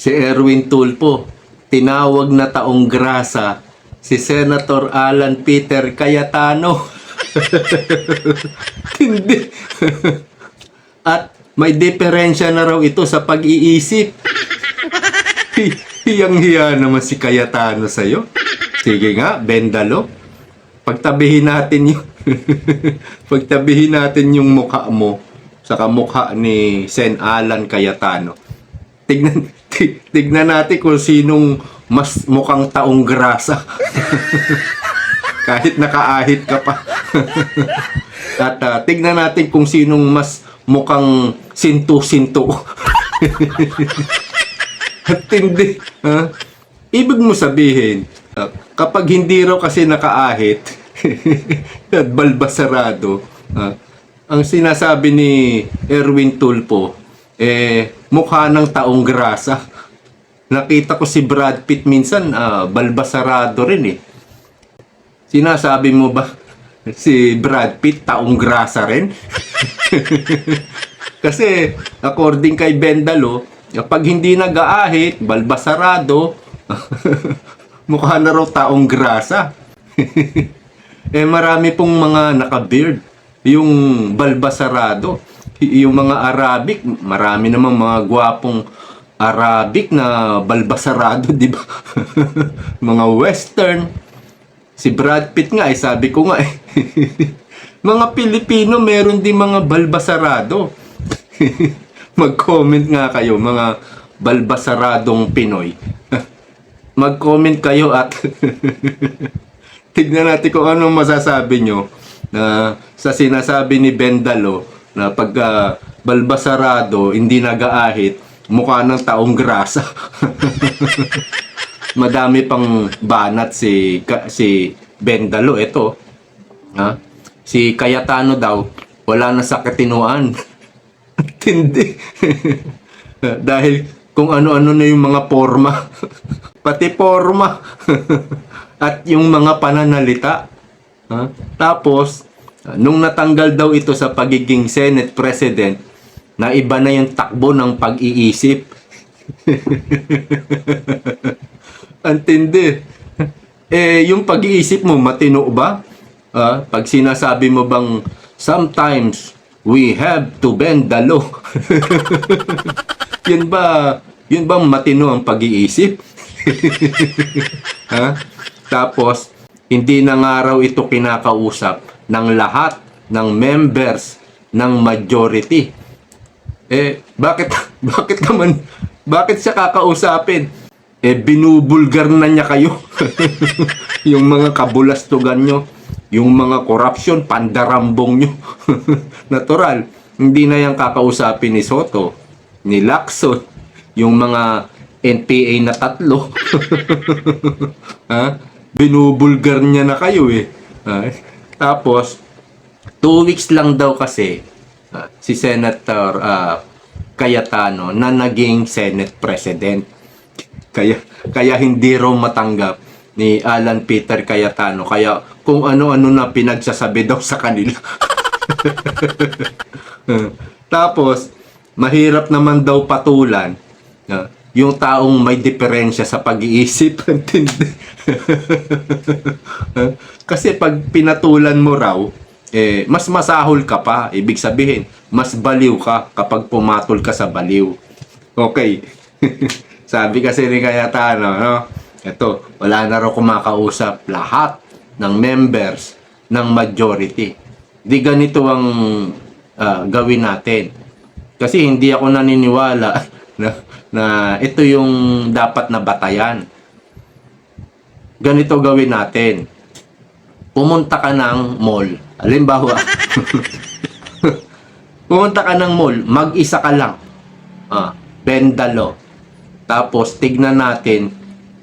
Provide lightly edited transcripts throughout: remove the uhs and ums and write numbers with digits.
si Erwin Tulfo, tinawag na taong grasa si Senator Alan Peter Cayetano. Hindi. At may diferensya na raw ito sa pag-iisip. Hiyang-hiya naman si Cayetano sa'yo. Sige nga, Bendalo. Pagtabihin natin yung pagtabihin natin yung mukha mo sa kamukha ni Sen Alan Cayetano. Tignan natin kung sinong mas mukhang taong grasa. Kahit nakaahit ka pa. At tignan natin kung sinong mas mukhang sinto-sinto. At hindi. Ibig mo sabihin, kapag hindi raw kasi nakaahit at balbasarado, ang sinasabi ni Erwin Tulfo, mukha ng taong grasa. Nakita ko si Brad Pitt minsan, balbasarado rin eh. Sinasabi mo ba si Brad Pitt taong grasa rin? Kasi according kay Bendalo, pag hindi nag-aahit, balbasarado, mukha na raw taong grasa. Marami pong mga naka-beard. Yung balbasarado, yung mga Arabic, marami namang mga gwapong Arabic na balbasarado, di ba? Mga Western. Si Brad Pitt nga, sabi ko nga mga Pilipino, meron din mga balbasarado. Mag-comment nga kayo, mga balbasaradong Pinoy. Mag-comment kayo at tignan natin kung anong masasabi nyo na sa sinasabi ni Bendalo na pag balbasarado, hindi nag-aahit, mukha ng taong grasa. Madami pang banat si Bendalo. Ito, si Cayetano daw, wala na sa katinuan. Hindi. Dahil kung ano-ano na yung mga forma. Pati forma. At yung mga pananalita. Tapos, nung natanggal daw ito sa pagiging Senate President, na iba na yung takbo ng pag-iisip. Antindi. Yung pag-iisip mo, matino ba? Pag sinasabi mo bang, sometimes, we have to bend the law. Yun bang matino ang pag-iisip? Tapos, hindi na nga raw ito kinakausap ng lahat ng members ng majority. Bakit siya kakausapin? Binubulgar na niya kayo. Yung mga kabulastugan nyo, yung mga corruption, pandarambong nyo. Natural, hindi na yan kakausapin ni Soto, ni Lacson, yung mga NPA na 3. Binubulgar niya na kayo Tapos, 2 weeks lang daw kasi si Senator Cayetano na naging Senate President. Kaya hindi raw matanggap ni Alan Peter Cayetano. Kaya kung ano-ano na pinagsasabi daw sa kanila. Tapos, mahirap naman daw patulan yung taong may diferensya sa pag-iisip. Kasi pag pinatulan mo raw, mas masahol ka pa. Ibig sabihin, mas baliw ka kapag pumatol ka sa baliw. Okay. Sabi kasi ni Cayetano, ito, wala na raw kumakausap lahat ng members ng majority. Di ganito ang gawin natin. Kasi hindi ako naniniwala na ito yung dapat na batayan. Ganito gawin natin. Pumunta ka ng mall. Halimbawa, pumunta ka ng mall, mag-isa ka lang. Bendalo. Tapos, tignan natin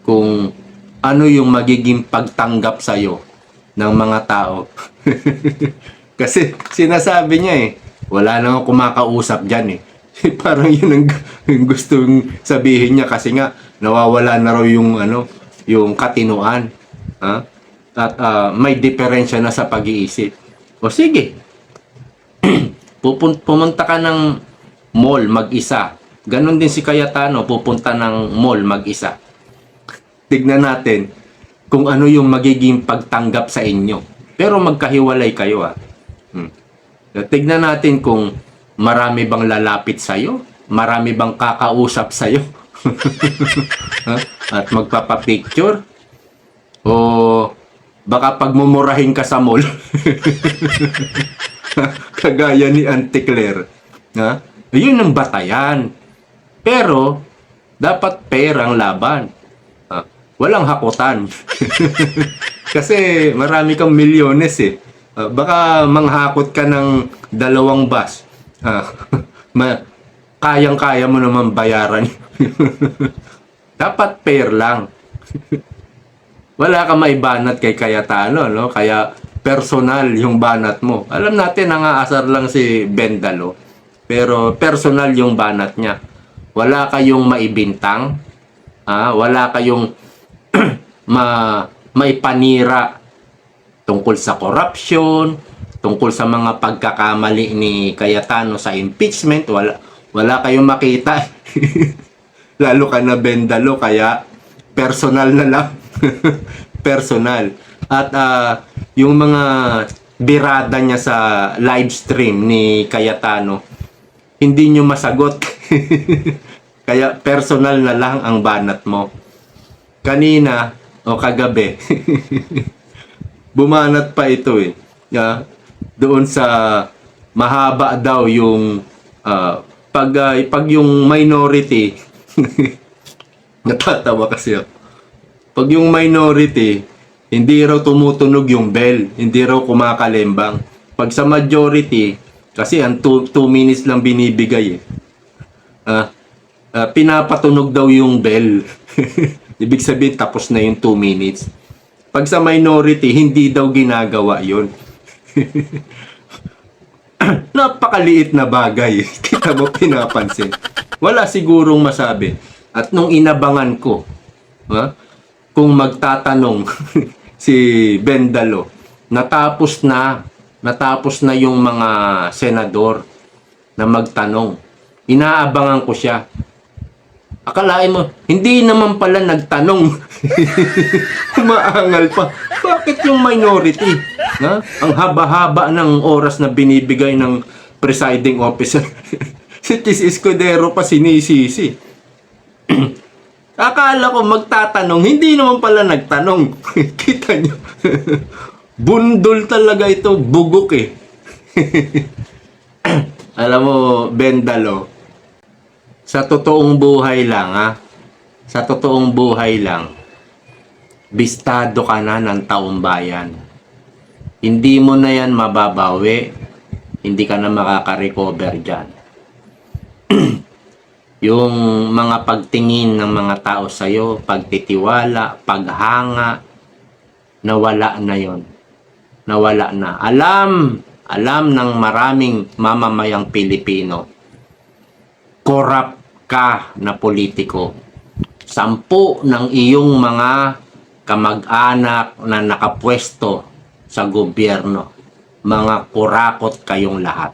kung ano yung magiging pagtanggap sa'yo ng mga tao. Kasi sinasabi niya wala nang kumakausap dyan Parang yun ang gustong sabihin niya kasi nga nawawala na raw yung yung katinuan. At may diferensya na sa pag-iisip. O sige. Pumunta ka ng mall mag-isa. Ganon din si Cayetano, pupunta ng mall mag-isa. Tignan natin kung ano yung magiging pagtanggap sa inyo. Pero magkahiwalay kayo Tignan natin kung marami bang lalapit sa'yo, marami bang kakausap sa'yo, at magpapapicture, o baka pagmumurahin ka sa mall, kagaya ni Auntie Claire. Yun ang batayan. Pero, dapat fair ang laban. Walang hakutan. Kasi marami kang milyones baka manghakot ka ng 2 bus. Kayang-kaya mo naman bayaran. Dapat fair lang. Wala ka maibanat kay Cayetano, no? Kaya personal yung banat mo. Alam natin, nangaasar lang si Bendalo. Pero personal yung banat niya. Wala kayong maibintang. Wala kayong maipanira tungkol sa corruption, tungkol sa mga pagkakamali ni Cayetano sa impeachment. Wala kayong makita. Lalo ka na Bendalo, kaya personal na lang. Personal. At yung mga birada niya sa live stream ni Cayetano, hindi nyo masagot. Kaya personal na lang ang banat mo. Kanina o kagabi, bumanat pa ito doon sa mahaba daw yung pag yung minority natatawa kasi ako. Pag yung minority, hindi raw tumutunog yung bell, hindi raw kumakalembang. Pag sa majority, kasi ang 2 minutes lang binibigay pinapatunog daw yung bell. Ibig sabihin, tapos na yung 2 minutes. Pag sa minority, hindi daw ginagawa yun. Napakaliit na bagay. Kita mo, pinapansin. Wala sigurong masabi. At nung inabangan ko, kung magtatanong si Bendalo, natapos na yung mga senador na magtanong. Inaabangan ko siya. Akalain mo, hindi naman pala nagtanong. Umaangal pa. Bakit yung minority? Ang haba-haba ng oras na binibigay ng presiding officer. Si Chis Escudero pa sinisisi. Akala ko magtatanong, hindi naman pala nagtanong. Kita nyo. Bundol talaga ito, bugok Alam mo, Bendalo, sa totoong buhay lang, sa totoong buhay lang, bistado ka na ng taong bayan. Hindi mo na yan mababawi, hindi ka na makaka-recover dyan. Yung mga pagtingin ng mga tao sa'yo, pagtitiwala, paghanga, nawala na yon. Nawala na. Alam ng maraming mamamayang Pilipino, corrupt ka na politiko. 10 ng iyong mga kamag-anak na nakapwesto sa gobyerno, mga kurakot kayong lahat.